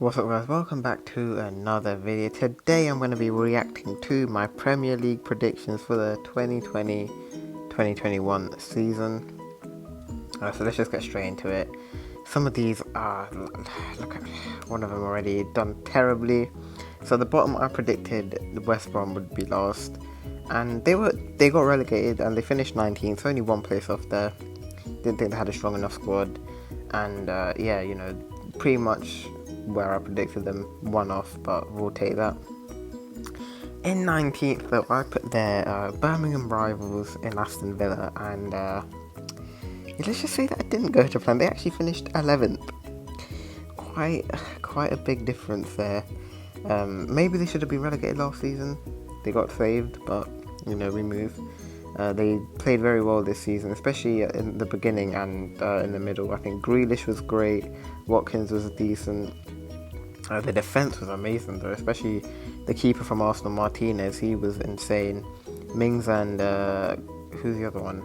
What's up guys, welcome back to another video. Today I'm going to be reacting to my Premier League predictions for the 2020-2021 season. So let's just get straight into it. Some of these are, look at one of them already, done terribly. So the bottom I predicted West Brom would be last. And they got relegated and they finished 19th, only one place off there. Didn't think they had a strong enough squad. And pretty much where I predicted them, one off, but we'll take that. In 19th, though, I put their Birmingham rivals in Aston Villa, and let's just say that it didn't go to plan. They actually finished 11th. Quite a big difference there. Maybe they should have been relegated last season. They got saved, but we move. They played very well this season, especially in the beginning and in the middle. I think Grealish was great, Watkins was decent. The defence was amazing though, especially the keeper from Arsenal, Martinez. He was insane. Mings and who's the other one?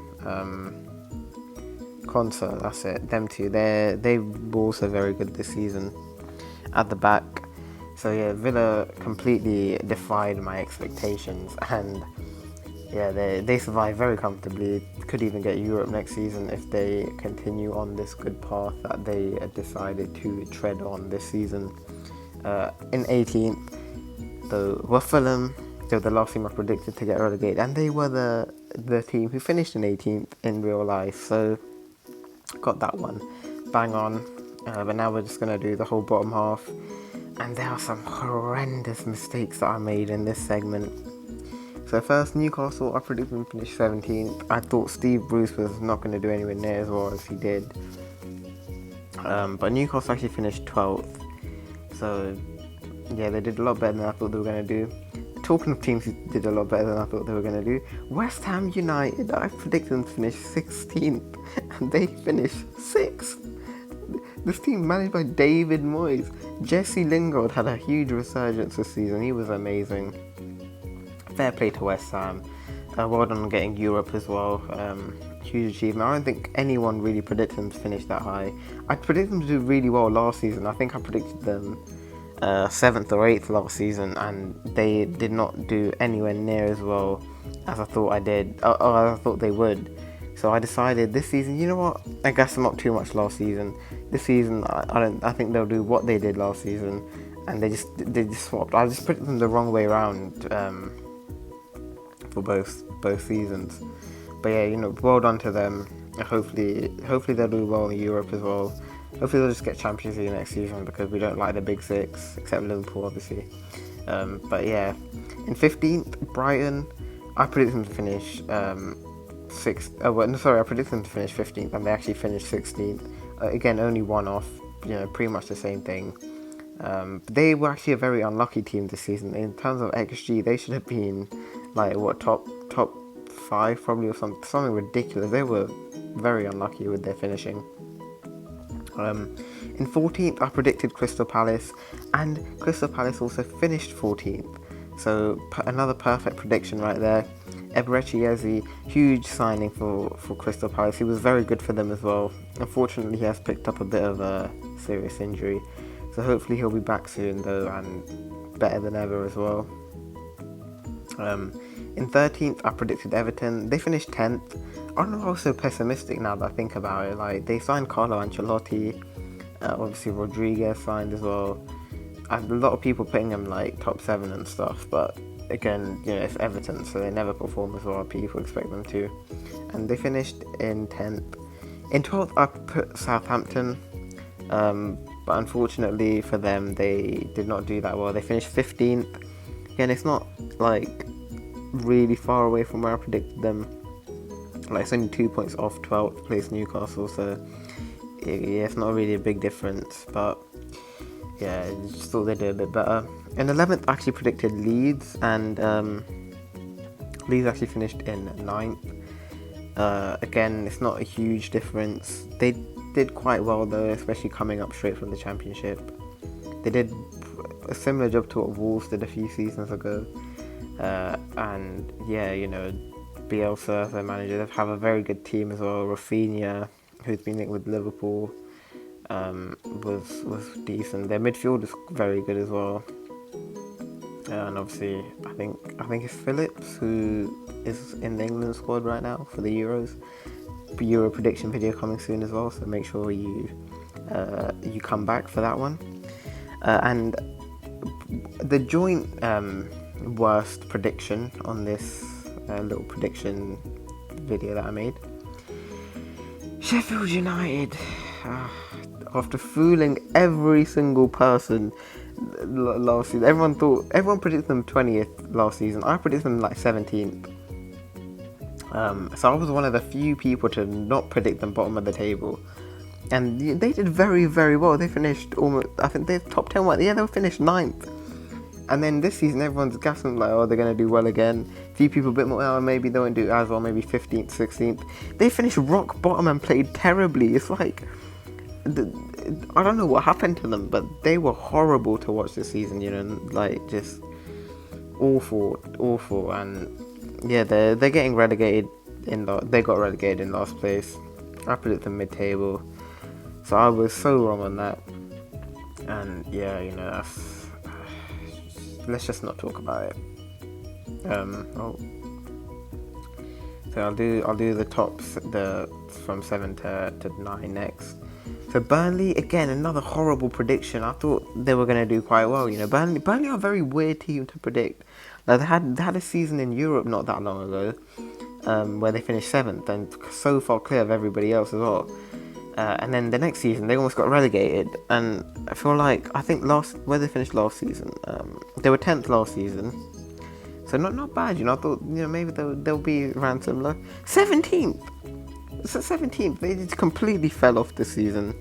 Konsa, that's it. Them two. They were also very good this season at the back. So yeah, Villa completely defied my expectations, and yeah, they survived very comfortably. Could even get Europe next season if they continue on this good path that they decided to tread on this season. In 18th, though, were Fulham. They were the last team I predicted to get relegated, and they were the team who finished in 18th in real life. So got that one bang on. But now we're just gonna do the whole bottom half, and there are some horrendous mistakes that I made in this segment. So first, Newcastle, I predicted them to finish 17th. I thought Steve Bruce was not going to do anywhere near as well as he did. But Newcastle actually finished 12th. So yeah, they did a lot better than I thought they were going to do. Talking of teams who did a lot better than I thought they were going to do, West Ham United, I predicted them to finish 16th, and they finished 6th. This team managed by David Moyes. Jesse Lingard had a huge resurgence this season. He was amazing. Fair play to West Ham. Well done on getting Europe as well. Huge achievement. I don't think anyone really predicted them to finish that high. I predicted them to do really well last season. I think I predicted them 7th or 8th last season, and they did not do anywhere near as well as I thought I did, or as I thought they would. So I decided this season, you know what? I gassed them up too much last season. This season, I think they'll do what they did last season, and they just swapped. I just put them the wrong way around. For both seasons, but yeah, well done to them. Hopefully they'll do well in Europe as well. Hopefully they'll just get Champions League next season, because we don't like the big six, except Liverpool obviously. But yeah, in 15th, Brighton, I predicted them to finish 6th. I predicted them to finish 15th, and they actually finished 16th. Again, only one off. Pretty much the same thing. They were actually a very unlucky team this season. In terms of XG, they should have been like top 5 probably, or something ridiculous. They were very unlucky with their finishing. In 14th, I predicted Crystal Palace, and Crystal Palace also finished 14th. So another perfect prediction right there. Eberechi Eze, huge signing for Crystal Palace. He was very good for them as well. Unfortunately, he has picked up a bit of a serious injury. So hopefully he'll be back soon though, and better than ever as well. In 13th, I predicted Everton. They finished 10th. I'm not also pessimistic now that I think about it. Like, they signed Carlo Ancelotti. Obviously Rodriguez signed as well. I have a lot of people putting them like top 7 and stuff, but again, it's Everton, so they never perform as well as people expect them to. And they finished in 10th. In 12th, I put Southampton. But unfortunately for them, they did not do that well. They finished 15th. Again, it's not like really far away from where I predicted them. Like, it's only 2 points off 12th place Newcastle, so yeah, it's not really a big difference. But yeah, I just thought they did a bit better. In 11th, I actually predicted Leeds, and Leeds actually finished in 9th. Again, it's not a huge difference. They did quite well though, especially coming up straight from the Championship. They did a similar job to what Wolves did a few seasons ago. And yeah, Bielsa, their manager, they have a very good team as well. Rafinha, who's been linked with Liverpool. was decent. Their midfield is very good as well. And obviously, I think it's Phillips who is in the England squad right now for the Euros. Euro prediction video coming soon as well, so make sure you come back for that one. And the joint worst prediction on this little prediction video that I made: Sheffield United. After fooling every single person last season, everyone predicted them 20th last season. I predicted them like 17th. So I was one of the few people to not predict them bottom of the table, and they did very, very well. They finished almost, I think they're top 10. Yeah, they finished 9th. And then this season, everyone's gassing like, oh, they're gonna do well again. A few people a bit more, oh, maybe they won't do as well, maybe 15th, 16th. They finished rock bottom and played terribly. It's like, I don't know what happened to them, but they were horrible to watch this season. Like just awful, and yeah, they're getting relegated they got relegated in last place. I predicted them mid-table, so I was so wrong on that. And yeah, let's just not talk about it. So I'll do the tops, from 7 to 9 next. So Burnley, again, another horrible prediction. I thought they were going to do quite well. Burnley are a very weird team to predict. Now, they had a season in Europe not that long ago, where they finished 7th and so far clear of everybody else as well. And then the next season, they almost got relegated. And I think where they finished last season, they were 10th last season. So not bad, I thought, maybe they'll be around similar. 17th! So 17th, they just completely fell off this season.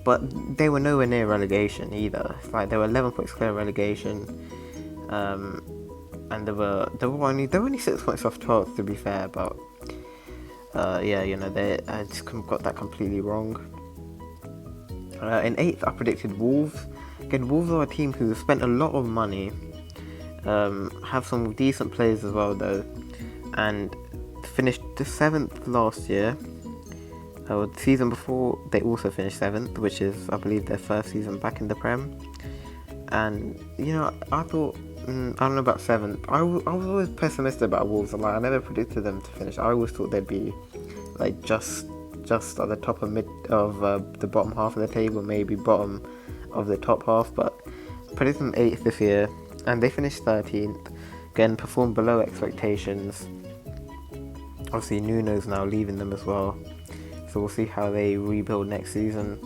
But they were nowhere near relegation either. It's like they were 11 points clear of relegation. And they were only 6 points off 12th, to be fair, but they just got that completely wrong. In 8th, I predicted Wolves. Again, Wolves are a team who spent a lot of money, have some decent players as well though, and finished the 7th last year. The season before, they also finished 7th, which is, I believe, their first season back in the Prem. And I thought, I don't know about 7th. I was always pessimistic about Wolves. Like, I never predicted them to finish. I always thought they'd be like just at the top of the bottom half of the table, maybe bottom of the top half. But I predicted them 8th this year, and they finished 13th. Again, performed below expectations. Obviously, Nuno's now leaving them as well, so we'll see how they rebuild next season.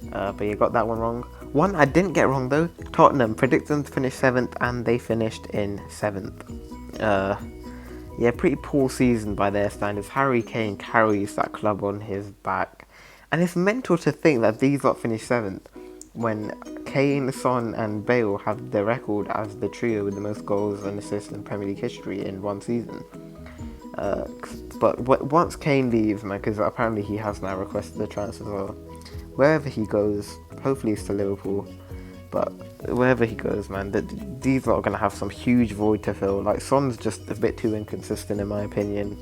But you got that one wrong. One I didn't get wrong though, Tottenham, predicted them to finish 7th, and they finished in 7th. Pretty poor season by their standards. Harry Kane carries that club on his back, and it's mental to think that these lot finished 7th when Kane, Son and Bale have the record as the trio with the most goals and assists in Premier League history in one season. But once Kane leaves, man, because apparently he has now requested the transfer as well, wherever he goes, hopefully it's to Liverpool, but wherever he goes, man, these lot are going to have some huge void to fill. Like, Son's just a bit too inconsistent in my opinion.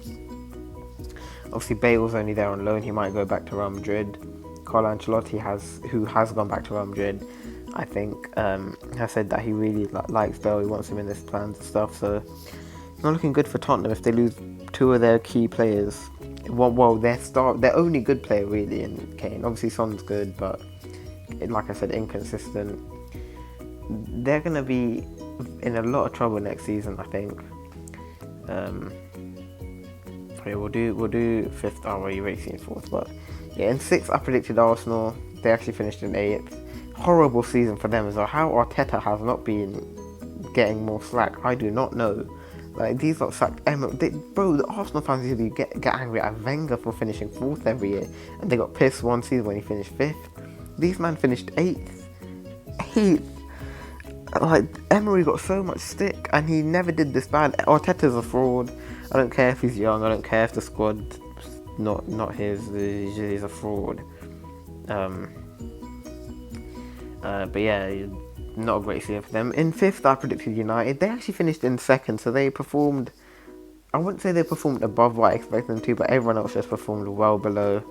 Obviously Bale's only there on loan, he might go back to Real Madrid. Carlo Ancelotti who has gone back to Real Madrid, I think, has said that he really likes Bale, he wants him in his plans and stuff, so it's not looking good for Tottenham if they lose 2 of their key players. Well, their only good player really in Kane. Obviously Son's good, but like I said, inconsistent. They're going to be in a lot of trouble next season, I think. We'll do 5th. Oh, well, you already seen 4th, but yeah, in 6th I predicted Arsenal. They actually finished in 8th. Horrible season for them as well. How Arteta has not been getting more slack, I do not know. Like, these lot sacked Emery. The Arsenal fans usually get angry at Wenger for finishing 4th every year, and they got pissed one season when he finished 5th. These man finished 8th. Like, Emery got so much stick, and he never did this bad. Arteta's a fraud. I don't care if he's young. I don't care if the squad not his. He's a fraud. But yeah, not a great season for them. In 5th, I predicted United. They actually finished in 2nd, so they performed. I wouldn't say they performed above what I expected them to, but everyone else just performed well below.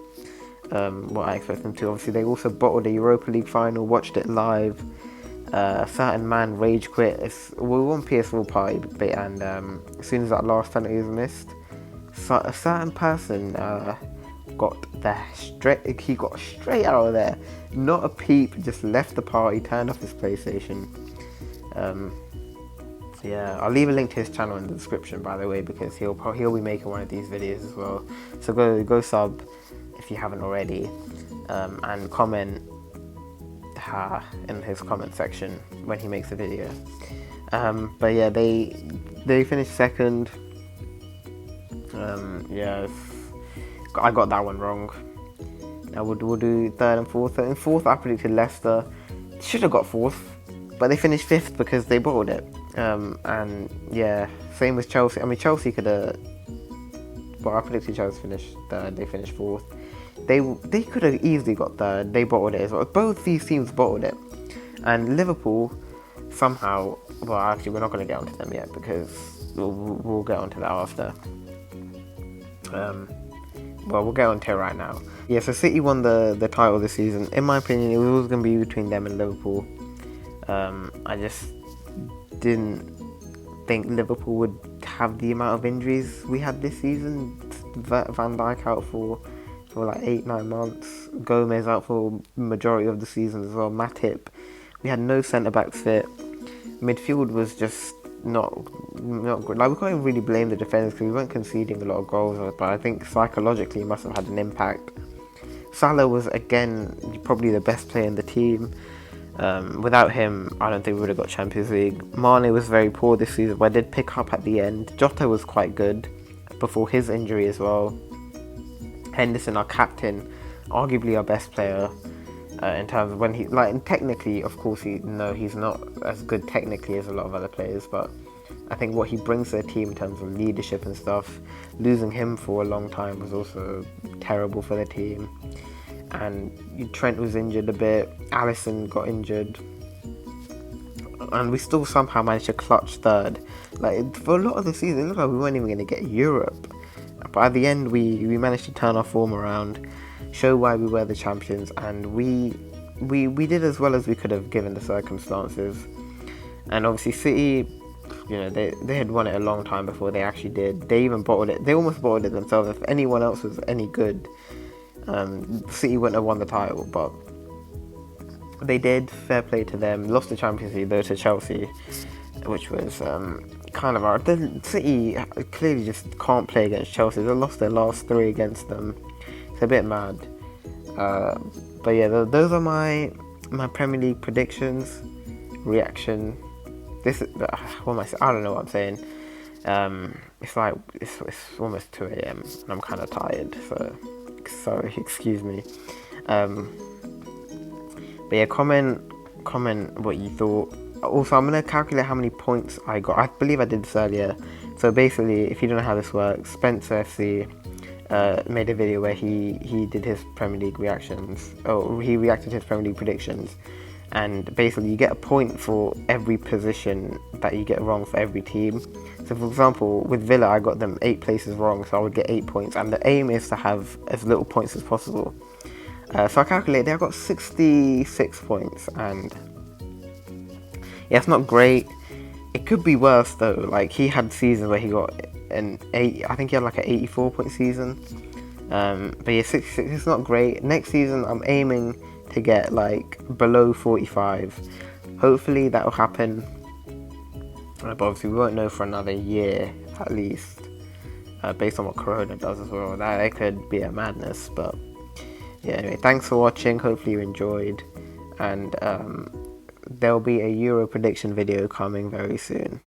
what I expect them to. Obviously, they also bottled the Europa League final, watched it live. A certain man rage quit. We were on PS4 party, and as soon as that last penalty was missed, a certain person got straight out of there. Not a peep, just left the party, turned off his PlayStation. So yeah, I'll leave a link to his channel in the description, by the way, because he'll be making one of these videos as well. So go sub if you haven't already, and comment in his comment section when he makes a video. But yeah, they finished second. Yeah, I got that one wrong. Now we'll do third and fourth. In fourth, I predicted Leicester. Should have got fourth, but they finished fifth because they bottled it. And yeah, same with Chelsea. I mean, Chelsea could have. Well, I predicted Chelsea finished third. They finished fourth. They could have easily got third. They bottled it as well. Both these teams bottled it, and Liverpool somehow. Well, actually, we're not going to get onto them yet because we'll get onto that after. Well, we'll get onto it right now. Yeah, so City won the title this season. In my opinion, it was always going to be between them and Liverpool. I just didn't think Liverpool would have the amount of injuries we had this season. Van Dijk out for like 8-9 months. Gomez out for majority of the season as well. Matip. We had no centre backs fit. Midfield was just not good. Like, we can't even really blame the defenders because we weren't conceding a lot of goals, but I think psychologically it must have had an impact. Salah was again probably the best player in the team. Without him, I don't think we would have got Champions League. Mane was very poor this season, but I did pick up at the end. Jota was quite good before his injury as well. Henderson, our captain, arguably our best player in terms of when he, like, and technically, of course, he's not as good technically as a lot of other players, but I think what he brings to the team in terms of leadership and stuff, losing him for a long time was also terrible for the team. And Trent was injured a bit, Alisson got injured, and we still somehow managed to clutch third. Like, for a lot of the season, it looked like we weren't even going to get Europe. But at the end, we managed to turn our form around, show why we were the champions, and we did as well as we could have given the circumstances. And obviously City, they had won it a long time before they actually did. They even bottled it. They almost bottled it themselves. If anyone else was any good, City wouldn't have won the title, but they did. Fair play to them. Lost the Champions League though to Chelsea, which was kind of hard. City clearly just can't play against Chelsea. They lost their last 3 against them. It's a bit mad. But yeah, those are my Premier League predictions, reaction. This is what am I saying? I don't know what I'm saying. It's like it's almost 2 a.m. and I'm kind of tired, so sorry, excuse me. But yeah, comment what you thought. Also, I'm gonna calculate how many points I got. I believe I did this earlier. So basically, if you don't know how this works, Spencer FC made a video where he did his Premier League reactions. Oh, he reacted to his Premier League predictions. And basically you get a point for every position that you get wrong for every team. So for example, with Villa, I got them 8 places wrong, so I would get 8 points. And the aim is to have as little points as possible. So I calculated, I got 66 points, and yeah, it's not great. It could be worse though. Like, he had seasons where he got an 8, I think he had like an 84 point season. But yeah, 66, it's not great. Next season, I'm aiming to get like below 45. Hopefully that will happen, but obviously we won't know for another year at least, based on what Corona does as well. That it could be a madness. But yeah, anyway, thanks for watching. Hopefully you enjoyed, and there'll be a Euro prediction video coming very soon.